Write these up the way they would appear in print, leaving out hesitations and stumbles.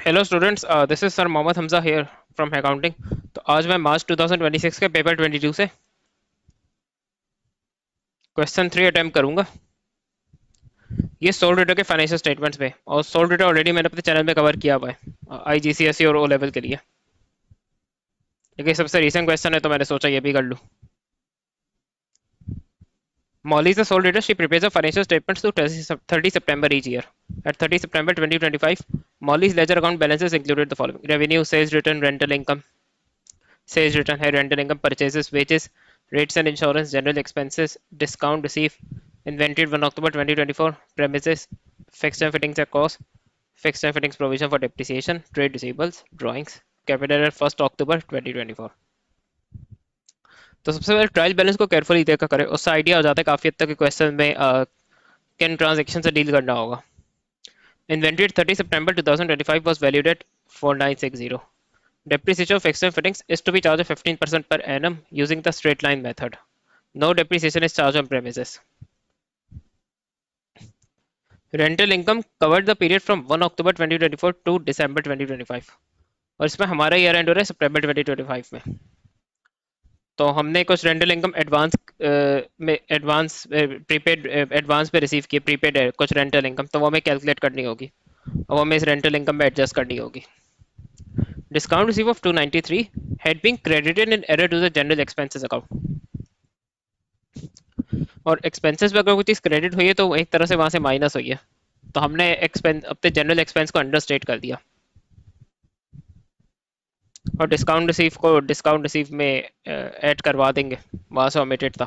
Hello students, this is sir Mohammad Hamza here from accounting. तो आज मैं मार्च 2026 के पेपर 22 से क्वेश्चन 3 अटेम्प्ट करूंगा। ये सोल डेटा के फाइनेंशियल स्टेटमेंट्स पे, और सोल डेटा ऑलरेडी मैंने अपने चैनल में कवर किया हुआ है आईजीसीएसई और ओ लेवल के लिए। लेकिन सबसे रीसेंट क्वेश्चन है तो मैंने सोचा ये भी कर लूँ। Molly is a sole trader. She prepares the financial statements to 30 September each year. At 30 September 2025, Molly's ledger account balances included the following: revenue, sales return, rental income, sales return, high rental income, purchases, wages, rates and insurance, general expenses, discount received, inventory 1 October 2024, premises, fixed and fittings at cost, fixed and fittings provision for depreciation, trade receivables, drawings, capital at 1 October 2024। तो सबसे पहले trial balance को carefully देखा करें, उससे idea हो जाता है काफ़ी हद तक क्वेश्चन में किन ट्रांजेक्शन से डील करना होगा। Inventory 30 September 2025 was valued at 4960। Depreciation of fixed and fittings is to be charged at 15% per annum using the straight line method. No depreciation is charged on premises. Rental income covered the period from 1 October 2024 to December 2025, और इसमें हमारा year and हो रहा है सितंबर 2025 में। तो हमने कुछ रेंटल इनकम एडवांस में एडवांस प्रीपेड एडवांस पे रिसीव किए, प्रीपेड है कुछ रेंटल इनकम, तो वो हमें कैलकुलेट करनी होगी और वो हमें इस रेंटल इनकम में एडजस्ट करनी होगी। Discount receive of 293 had been credited in error to the general expenses account। और एक्सपेंसेस पे अगर कोई चीज़ क्रेडिट हुई है तो एक तरह से वहां से माइनस हुई है, तो हमने एक्सपेंस अपने जनरल एक्सपेंस को अंडरस्टेट कर दिया और डिस्काउंट रिसीव में ऐड करवा देंगे, वहां से ओमिटेड था।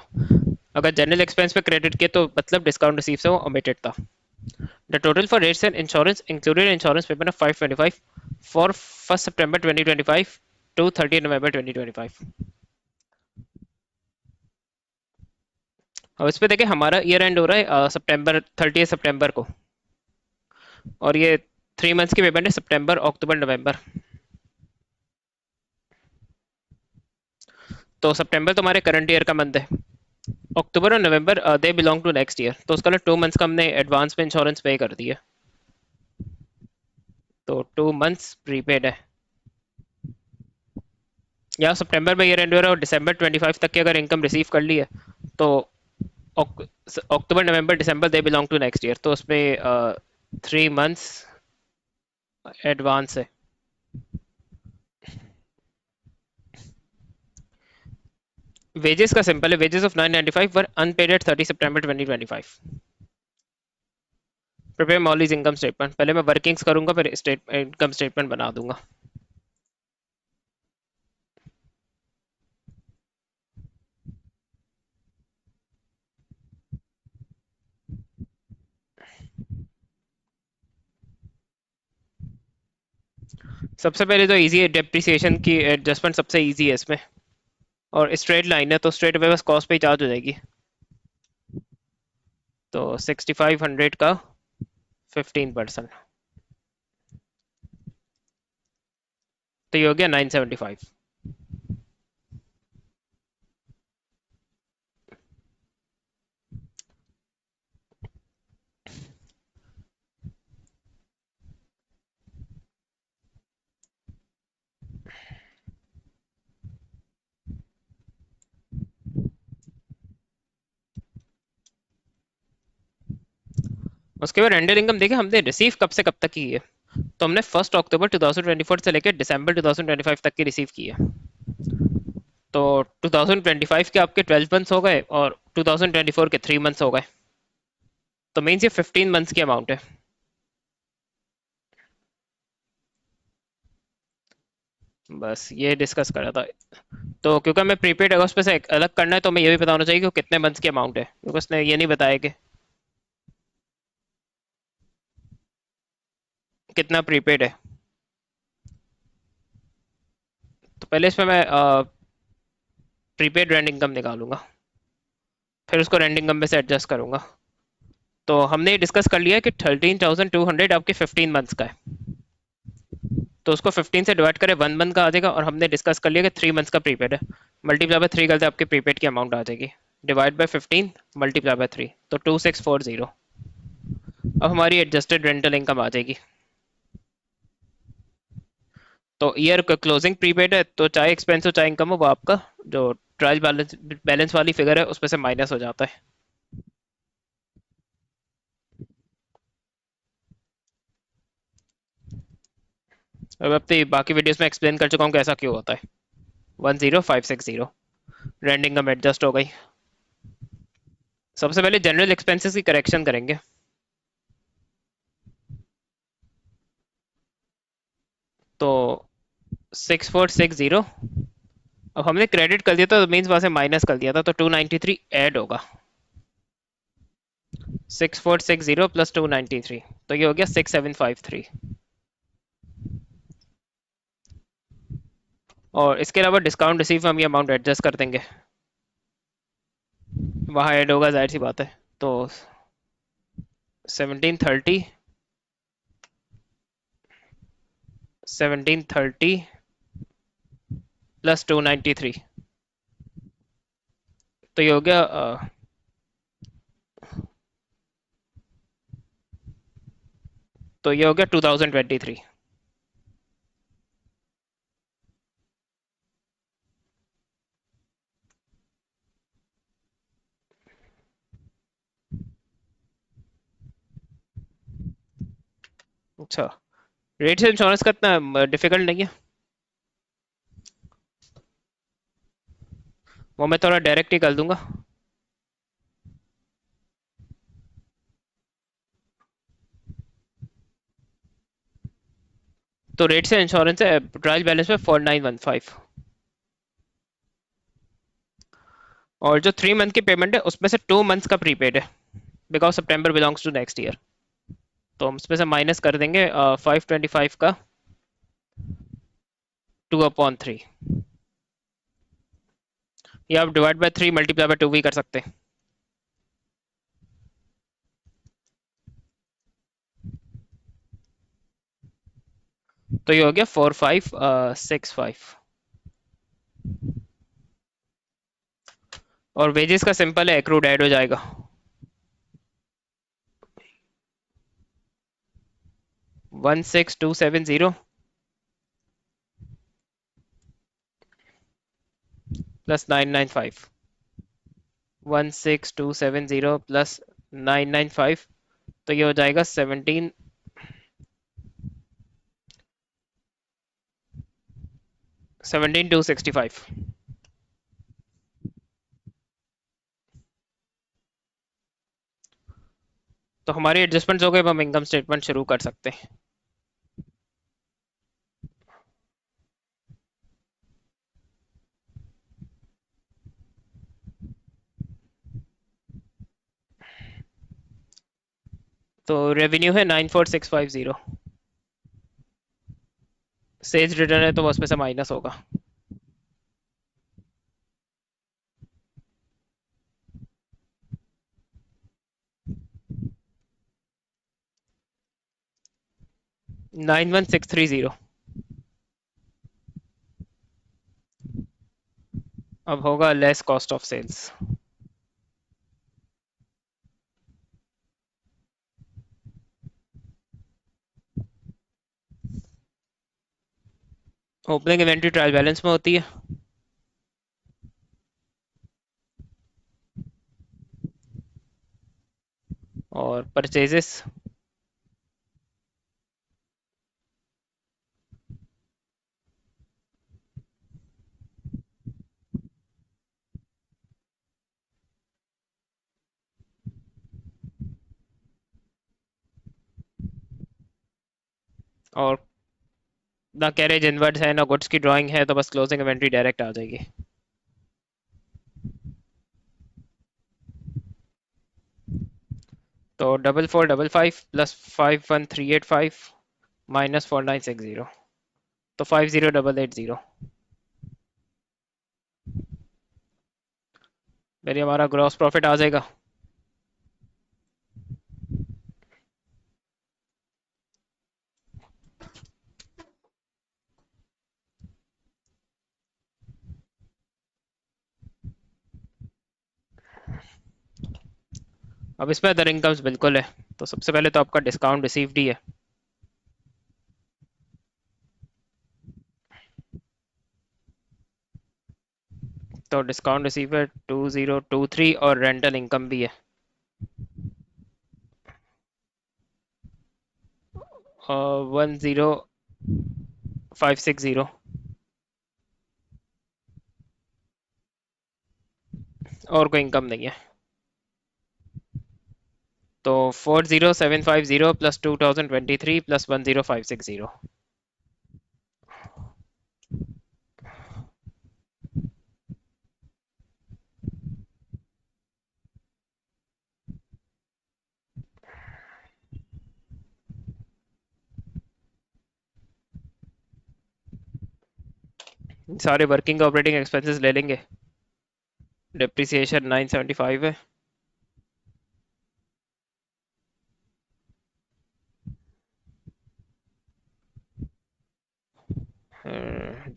अगर जनरल एक्सपेंस पे क्रेडिट किए तो मतलब डिस्काउंट रिसीव से वो ओमिटेड था। The total for rates and insurance included insurance payment of 525 for 1 September 2025 to 30 November 2025। अब इस पे देखें, हमारा ईयर एंड हो रहा है सितंबर 30 सितंबर को, और ये 3 मंथ्स की पेमेंट है सितंबर अक्टूबर नवंबर। तो सितंबर तो हमारे करंट ईयर का मंथ है, अक्टूबर और November they belong to next year, तो उसका ना 2 मंथ्स का हमने एडवांस में इंश्योरेंस पे कर दिया, तो 2 मंथ्स प्रीपेड है। या सितंबर में ईयर एंड हो रहा है और दिसंबर 25 तक की अगर इनकम रिसीव कर ली है तो October November December they belong to next year, तो उसमें 3 मंथ्स एडवांस है। वेजेस का सिंपल है, wages of 995 were unpaid at 30 September 2025। Prepare Molly's income statement, पहले मैं वर्किंग्स करूंगा फिर इनकम स्टेटमेंट बना दूंगा। सबसे पहले तो इजी है, डेप्रिसिएशन की एडजस्टमेंट सबसे इजी है इसमें, और स्ट्रेट लाइन है तो स्ट्रेट अवे बस कॉस्ट पे ही चार्ज हो जाएगी। तो 6500 का 15%, तो ये हो गया 975। उसके बाद रेंडर इनकम देखे हमने रिसीव कब से कब तक की है, तो हमने 1 अक्टूबर 2024 से लेकर दिसंबर 2025 तक की रिसीव की है। तो 2025 के आपके 12 मंथ्स हो गए और 2024 के 3 मंथ्स हो गए, तो मीन्स ये 15 मंथ्स की अमाउंट है। बस ये डिस्कस करा था। तो क्योंकि हमें प्रीपेड अगस्त पे से अलग करना है तो हमें ये भी पता होना चाहिए कि वो कितने मंथ्स की अमाउंट है, क्योंकि उसने ये नहीं बताया कि कितना प्रीपेड है। तो पहले इसमें मैं प्रीपेड रेंट इनकम निकालूंगा, फिर उसको रेंट इनकम में से एडजस्ट करूंगा। तो हमने डिस्कस कर लिया कि 13,200 आपके 15 मंथ्स का है, तो उसको 15 से डिवाइड करें 1 मंथ का आ जाएगा, और हमने डिस्कस कर लिया कि 3 मंथ्स का प्रीपेड है, मल्टीप्लाई बाय 3 करते आपके प्रीपेड की अमाउंट आ जाएगी, डिवाइड बाय 15 मल्टीप्लाई बाय 3, तो 2640। अब हमारी एडजस्टेड रेंटल इनकम आ जाएगी। तो ईयर का क्लोजिंग प्रीपेड है, तो चाहे एक्सपेंस हो चाहे इनकम हो, वो आपका जो ट्रायल बैलेंस बैलेंस वाली फिगर है उसमें से माइनस हो जाता है। अब अपनी बाकी वीडियोस में एक्सप्लेन कर चुका हूँ कैसा क्यों होता है। 10560 रेंट इनकम एडजस्ट हो गई। सबसे पहले जनरल एक्सपेंसेस की करेक्शन करेंगे। तो 6460, अब हमने क्रेडिट कर दिया था तो मीन्स वहां से माइनस कर दिया था, तो 293 ऐड होगा। 6460 प्लस 293, तो ये हो गया 6753। और इसके अलावा डिस्काउंट रिसीव हम ये अमाउंट एडजस्ट कर देंगे, वहाँ ऐड होगा, जाहिर सी बात है। तो 1730, 1730 प्लस 293, तो ये हो गया तो ये हो गया 2023। अच्छा, रेट से इंश्योरेंस का इतना डिफिकल्ट नहीं है, वो मैं थोड़ा डायरेक्ट ही कर दूंगा। तो रेट से इंश्योरेंस है ट्रायल बैलेंस में 4915, और जो 3 मंथ की पेमेंट है उसमें से 2 मंथ्स का प्रीपेड है, because September belongs to next year. तो हम उसमें से माइनस कर देंगे 525 का 2/3, या आप डिवाइड बाय 3 मल्टीप्लाई बाय 2 भी कर सकते हैं। तो ये हो गया 4565। और वेजेस का सिंपल है, एक्रूड ऐड हो जाएगा। 16270 प्लस 995, 16270 प्लस 995, तो ये हो जाएगा 17265। तो हमारी एडजस्टमेंट्स हो गए, अब हम इनकम स्टेटमेंट शुरू कर सकते हैं। तो रेवेन्यू है 94650, सेल्स रिटर्न है तो वो उसमें से माइनस होगा। Nine one six three zero अब होगा less cost of sales. Opening inventory trial balance में होती है, और परचेजेस और ना कैरेज इनवर्ड्स है ना गुड्स की ड्राइंग है, तो बस क्लोजिंग इन्वेंट्री डायरेक्ट आ जाएगी। तो 4455 प्लस 51385 माइनस 4960, तो 50880 मेरी हमारा ग्रॉस प्रॉफिट आ जाएगा। अब इसमें अदर इनकम्स बिल्कुल है, तो सबसे पहले तो आपका डिस्काउंट रिसीव्ड ही है। तो डिस्काउंट रिसीव है 2023 और रेंटल इनकम भी है 10560 और कोई इनकम नहीं है तो 40750 प्लस 2023 प्लस 10560 सारे वर्किंग ऑपरेटिंग एक्सपेंसेस ले लेंगे डिप्रिसिएशन 975 है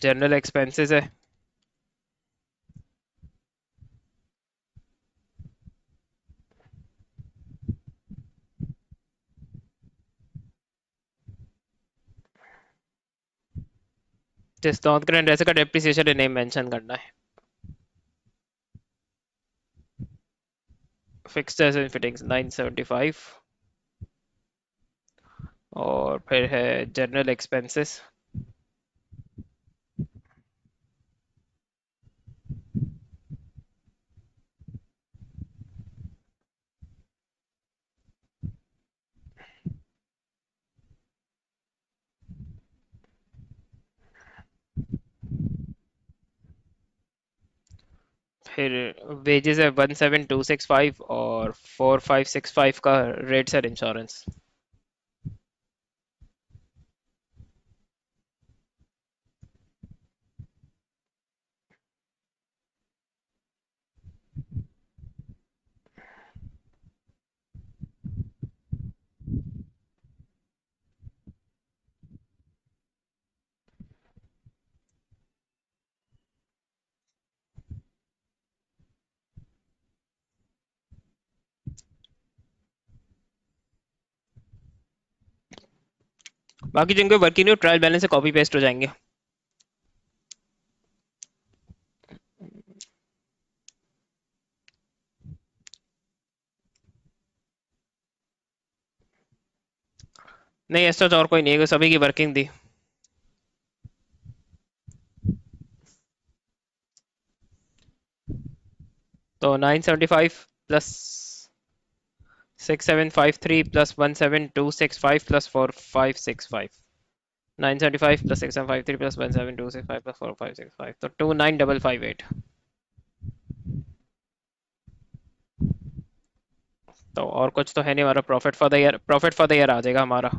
जनरल एक्सपेंसेस है जिस नॉन करेंट ऐसे का डिप्रिसिएशन नेम मेंशन करना है फिक्स्ड एसेट फिटिंग्स 975 और फिर है जनरल एक्सपेंसेस फिर वेजेस है 17265 और 4565 का रेट्स एंड इंश्योरेंस बाकी जिनके वर्किंग नहीं ट्रायल बैलेंस से कॉपी पेस्ट हो जाएंगे नहीं ऐसा तो और कोई नहीं है सभी की वर्किंग थी तो 975 plus 6753 plus 17265 plus 4565 975 plus 6753 plus 17265 plus 4565 तो 29558 तो और कुछ तो है नहीं हमारा प्रॉफिट फॉर द ईयर आ जाएगा हमारा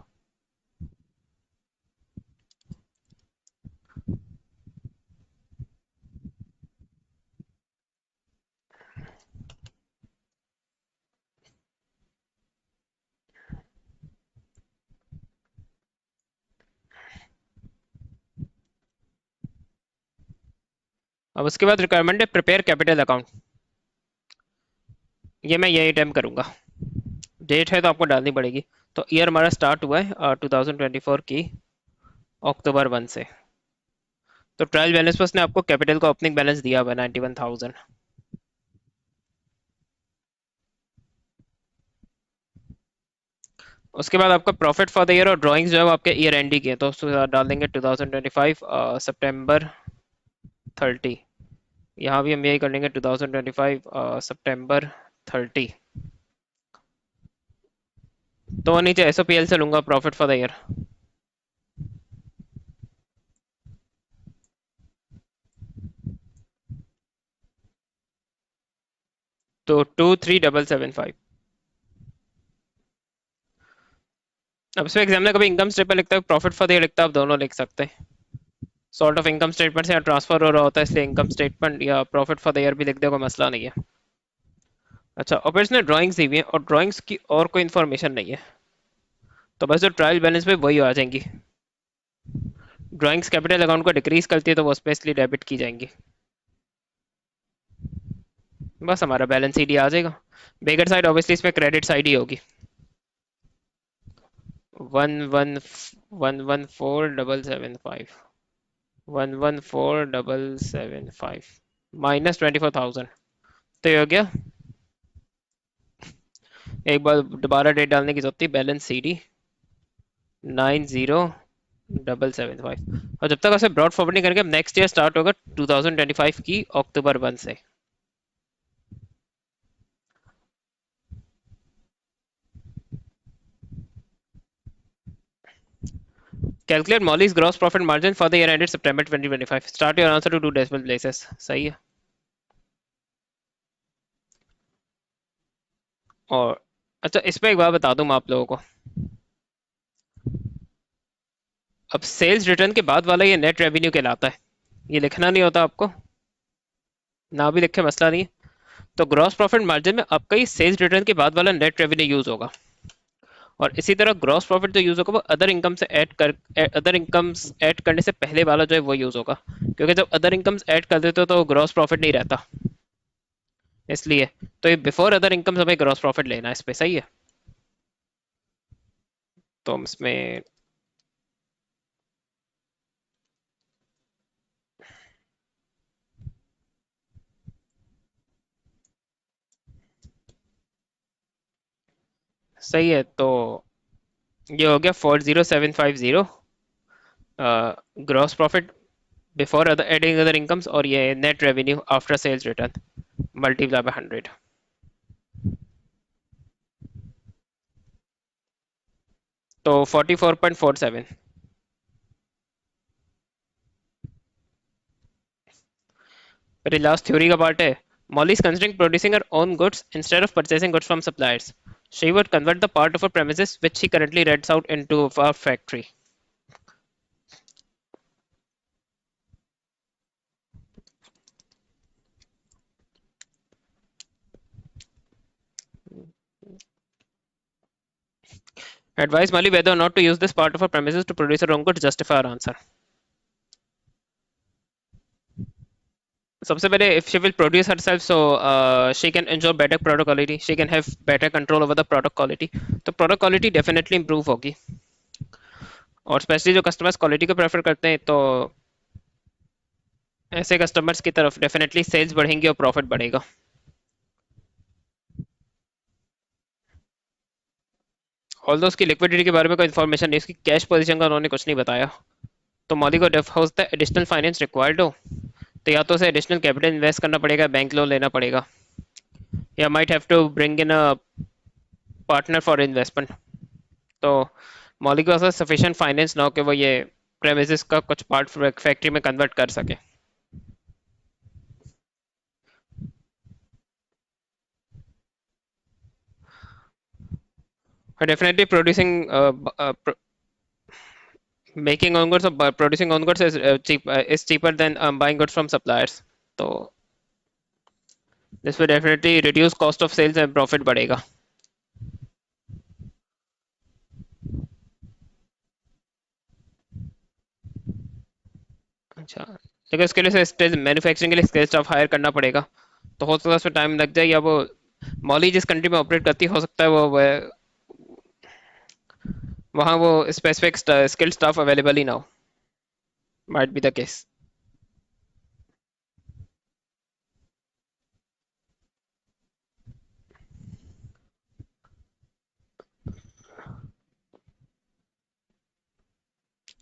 अब उसके बाद रिक्वायरमेंट है प्रिपेयर कैपिटल अकाउंट ये मैं यही टाइम करूंगा डेट है तो आपको डालनी पड़ेगी तो ईयर हमारा स्टार्ट हुआ है 2024 की अक्टूबर 1 से तो ट्रायल बैलेंस पर उसने आपको कैपिटल का ओपनिंग बैलेंस दिया हुआ है 91,000 उसके बाद आपका प्रॉफिट फॉर द ईयर और ड्राइंग्स जो है वो आपके ईयर एंड ही के तो उसके साथ डाल देंगे 2025 सितंबर 30 यहाँ भी हम यही कर लेंगे 2025 सितंबर 30 तो वो नीचे एसओपीएल से लूंगा प्रॉफिट फॉर द ईयर तो 23775 अब इसमें एग्जाम में कभी इनकम स्टेटमेंट लिखता है प्रॉफिट फॉर द ईयर लिखता है आप दोनों लिख सकते हैं सॉर्ट ऑफ इनकम स्टेटमेंट से ट्रांसफर हो रहा होता है इसलिए इनकम स्टेटमेंट या प्रॉफिट फॉर द ईयर भी लिख दे कोई मसला नहीं है अच्छा और फिर इसने ड्राइंग्स दी हुई है और ड्राइंग्स की और कोई इन्फॉर्मेशन नहीं है तो बस जो ट्रायल बैलेंस पे वही आ जाएंगी ड्राइंग्स कैपिटल अकाउंट को डिक्रीज करती है तो वो स्पेशली डेबिट की जाएंगी बस हमारा बैलेंस शीट ही आ जाएगा बेगर साइड ऑब्वियसली इसमें क्रेडिट साइड ही होगी 114,775 114,775 -24,000। तो ये हो गया। एक बार दोबारा डेट डालने की जरूरत थी, बैलेंस सी डी 90,775। और जब तक उसे ब्रॉड फॉरवर्ड नहीं करेंगे, नेक्स्ट ईयर स्टार्ट होगा 2025 की अक्टूबर 1 से। Calculate Molly's gross profit margin for the year ended September 2025। Start your answer to two decimal places. सही है। और अच्छा, इस पे एक बात बता दूं मैं आप लोगों को। अब सेल्स रिटर्न के बाद वाला ये नेट रेवेन्यू कहलाता है। ये लिखना नहीं होता आपको, ना भी लिखे मसला नहीं है। तो ग्रॉस प्रॉफिट मार्जिन में आपका ये सेल्स रिटर्न के बाद वाला नेट रेवेन्यू यूज होगा। और इसी तरह ग्रॉस प्रॉफिट जो यूज होगा वो अदर इनकम से अदर इनकम्स ऐड करने से पहले वाला जो है वो यूज होगा, क्योंकि जब अदर इनकम्स ऐड कर देते हो तो ग्रॉस प्रॉफिट नहीं रहता। इसलिए तो ये बिफोर अदर इनकम्स हमें ग्रॉस प्रॉफिट लेना है इस पे। सही है। तो हम इसमें सही है। तो ये हो गया 40750 gross profit before other adding other incomes, और ये net revenue after sales return multiply by 100। तो 44.47। फिर लास्ट थ्योरी का पार्ट है। Molly is considering producing her own goods instead of purchasing goods from suppliers. She would convert the part of her premises which she currently rents out into a factory. Advise Molly whether or not to use this part of her premises to produce her own goods. Justify her answer. सबसे पहले, if she will produce herself, so she can enjoy better product quality, she can have better control over the product quality. तो product quality definitely improve होगी। और specially जो customers quality को prefer करते हैं, तो ऐसे कस्टमर्स की तरफ डेफिनेटली सेल्स बढ़ेंगी और प्रॉफिट बढ़ेगा। ऑल्दो उसकी लिक्विडिटी के बारे में कोई इन्फॉर्मेशन नहीं, उसकी कैश पोजीशन का उन्होंने कुछ नहीं बताया। तो मौली को house the additional finance required हो, तो या तो उसे एडिशनल कैपिटल इन्वेस्ट करना पड़ेगा, बैंक लोन लेना पड़ेगा, या might have to bring in a partner for investment. तो मौली के पास सफिशिएंट फाइनेंस ना हो कि वो ये प्रेमिसेस का कुछ पार्ट फैक्ट्री में कन्वर्ट कर सके। Definitely producing making own goods or producing own goods is cheaper than buying goods from suppliers. तो this will definitely reduce cost of sales and profit बढ़ेगा। अच्छा, लेकिन इसके लिए स्टेज मैन्युफैक्चरिंग के लिए स्केल स्टाफ हायर करना पड़ेगा, तो हो सकता है उसमें टाइम लग जाए, या वो मॉली जिस कंट्री में ऑपरेट करती है हो सकता है वो वहाँ वो स्पेसिफिक स्किल स्टाफ अवेलेबल ही ना हो। Might be the case.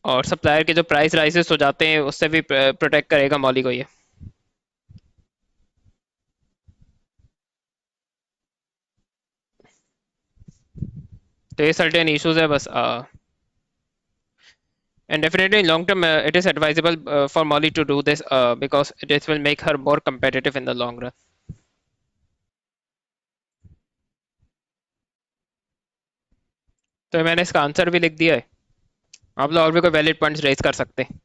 और सप्लायर के जो प्राइस राइसेस हो जाते हैं उससे भी प्रोटेक्ट करेगा मॉली को ये। तो ये सर्टेन इश्यूज है बस। And definitely in long term, it is advisable for Molly to do this because this will make her more competitive in the long run. तो मैंने इसका आंसर भी लिख दिया है। आप लोग और भी कोई वैलिड पॉइंट्स रेज कर सकते हैं।